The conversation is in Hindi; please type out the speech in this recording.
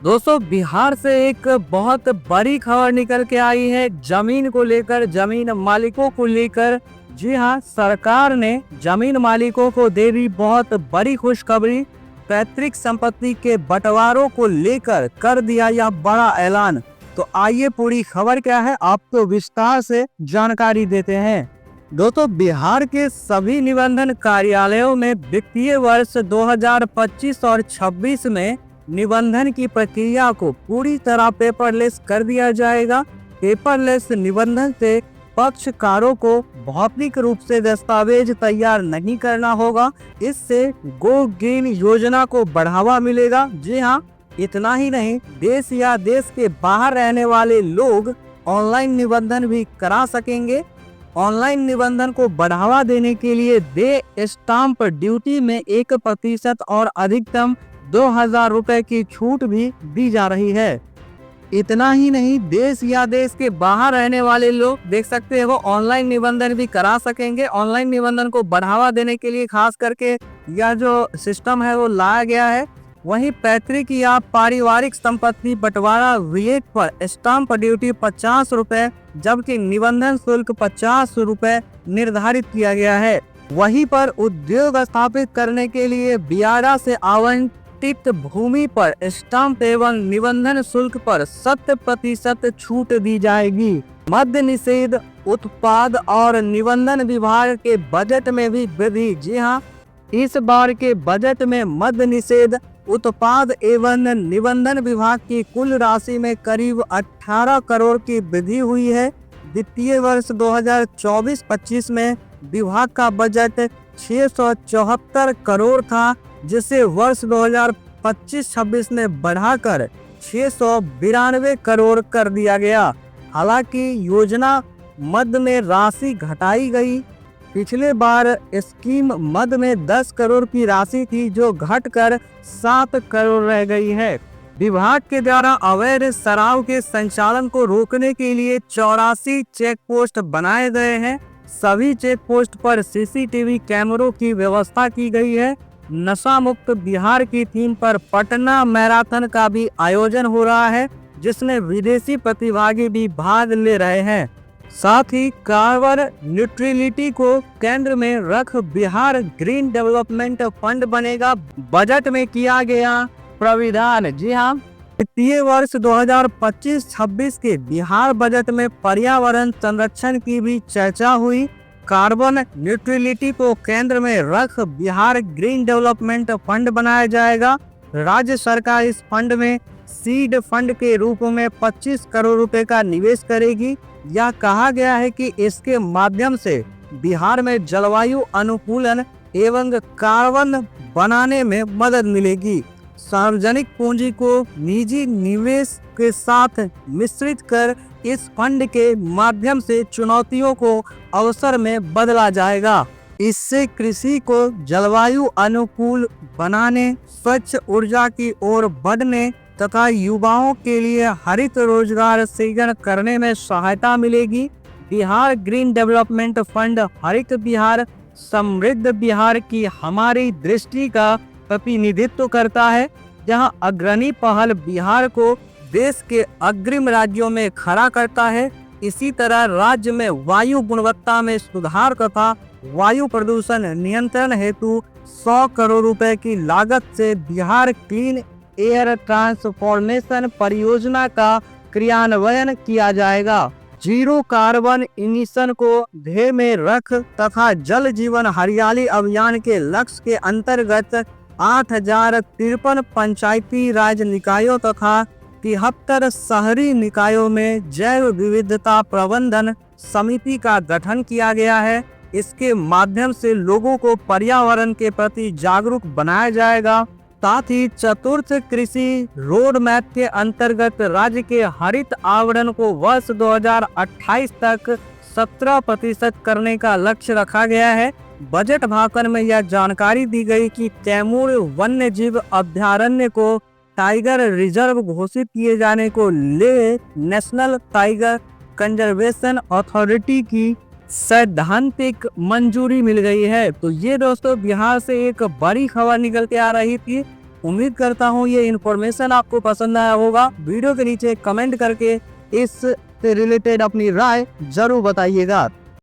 दोस्तों बिहार से एक बहुत बड़ी खबर निकल के आई है जमीन को लेकर, जमीन मालिकों को लेकर। जी हाँ, सरकार ने जमीन मालिकों को दे दी बहुत बड़ी खुशखबरी। पैतृक संपत्ति के बंटवारों को लेकर कर दिया यह बड़ा ऐलान। तो आइए पूरी खबर क्या है आपको विस्तार से जानकारी देते हैं। दोस्तों बिहार के सभी निबंधन कार्यालयों में वित्तीय वर्ष 2025 और 26 में निबंधन की प्रक्रिया को पूरी तरह पेपरलेस कर दिया जाएगा। पेपरलेस निबंधन से पक्षकारों को भौतिक रूप से दस्तावेज तैयार नहीं करना होगा। इससे गो ग्रीन योजना को बढ़ावा मिलेगा। जी हाँ, इतना ही नहीं, देश या देश के बाहर रहने वाले लोग ऑनलाइन निबंधन भी करा सकेंगे। ऑनलाइन निबंधन को बढ़ावा देने के लिए दे स्टाम्प ड्यूटी में 1% और अधिकतम 2000 रुपए की छूट भी दी जा रही है। इतना ही नहीं, देश या देश के बाहर रहने वाले लोग देख सकते हैं वो ऑनलाइन निबंधन भी करा सकेंगे। ऑनलाइन निबंधन को बढ़ावा देने के लिए खास करके यह जो सिस्टम है वो लाया गया है। वहीं पैतृक या पारिवारिक संपत्ति बंटवारा विधेयक पर स्टाम्प ड्यूटी 50 रुपए जबकि निबंधन शुल्क 50 रुपए निर्धारित किया गया है। वहीं पर उद्योग स्थापित करने के लिए बियाडा से आवंटित भूमि पर स्टाम्प एवं निबंधन शुल्क पर 100% छूट दी जाएगी। मद्य निषेध उत्पाद और निबंधन विभाग के बजट में भी वृद्धि। जी हाँ, इस बार के बजट में मद्य निषेध उत्पाद एवं निबंधन विभाग की कुल राशि में करीब 18 करोड़ की वृद्धि हुई है। वित्तीय वर्ष 2024-25 में विभाग का बजट 674 करोड़ था, जिसे वर्ष 2025-26 में बढ़ाकर 692 करोड़ कर दिया गया। हालांकि योजना मद में राशि घटाई गई। पिछले बार स्कीम मद में 10 करोड़ की राशि थी जो घटकर 7 करोड़ रह गई है। विभाग के द्वारा अवैध शराब के संचालन को रोकने के लिए 84 चेक पोस्ट बनाए गए हैं। सभी चेक पोस्ट पर सीसीटीवी कैमरों की व्यवस्था की गई है। नशा मुक्त बिहार की थीम पर पटना मैराथन का भी आयोजन हो रहा है, जिसमें विदेशी प्रतिभागी भी भाग ले रहे हैं। साथ ही कार्बन न्यूट्रलिटी को केंद्र में रख बिहार ग्रीन डेवलपमेंट फंड बनेगा। बजट में किया गया प्राविधान। जी हाँ, वित्तीय वर्ष 2025-26 के बिहार बजट में पर्यावरण संरक्षण की भी चर्चा हुई। कार्बन न्यूट्रलिटी को केंद्र में रख बिहार ग्रीन डेवलपमेंट फंड बनाया जाएगा। राज्य सरकार इस फंड में सीड फंड के रूप में 25 करोड़ रुपए का निवेश करेगी। यह कहा गया है कि इसके माध्यम से बिहार में जलवायु अनुकूलन एवं कार्बन बनाने में मदद मिलेगी। सार्वजनिक पूंजी को निजी निवेश के साथ मिश्रित कर इस फंड के माध्यम से चुनौतियों को अवसर में बदला जाएगा। इससे कृषि को जलवायु अनुकूल बनाने, स्वच्छ ऊर्जा की ओर बढ़ने तथा युवाओं के लिए हरित रोजगार सृजन करने में सहायता मिलेगी। बिहार ग्रीन डेवलपमेंट फंड हरित बिहार, समृद्ध बिहार की हमारी दृष्टि का प्रतिनिधित्व करता है, जहां अग्रणी पहल बिहार को देश के अग्रिम राज्यों में खड़ा करता है। इसी तरह राज्य में वायु गुणवत्ता में सुधार तथा वायु प्रदूषण नियंत्रण हेतु 100 करोड़ रुपए की लागत से बिहार क्लीन एयर ट्रांसफॉर्मेशन परियोजना का क्रियान्वयन किया जाएगा। जीरो कार्बन इमिशन को ध्येय में रख तथा जल जीवन हरियाली अभियान के लक्ष्य के अंतर्गत 8053 पंचायती राज निकायों तथा 73 शहरी निकायों में जैव विविधता प्रबंधन समिति का गठन किया गया है। इसके माध्यम से लोगों को पर्यावरण के प्रति जागरूक बनाया जाएगा। साथ ही चतुर्थ कृषि रोड मैप के अंतर्गत राज्य के हरित आवरण को वर्ष 2028 तक 17% करने का लक्ष्य रखा गया है। बजट भाषण में यह जानकारी दी गई कि कैमूर वन्य जीव अभ्यारण्य को टाइगर रिजर्व घोषित किए जाने को ले नेशनल टाइगर कंजर्वेशन अथॉरिटी की सैद्धांतिक मंजूरी मिल गई है। तो ये दोस्तों बिहार से एक बड़ी खबर निकल के आ रही थी। उम्मीद करता हूँ ये इन्फॉर्मेशन आपको पसंद आया होगा। वीडियो के नीचे कमेंट करके इस से रिलेटेड अपनी राय जरूर बताइएगा।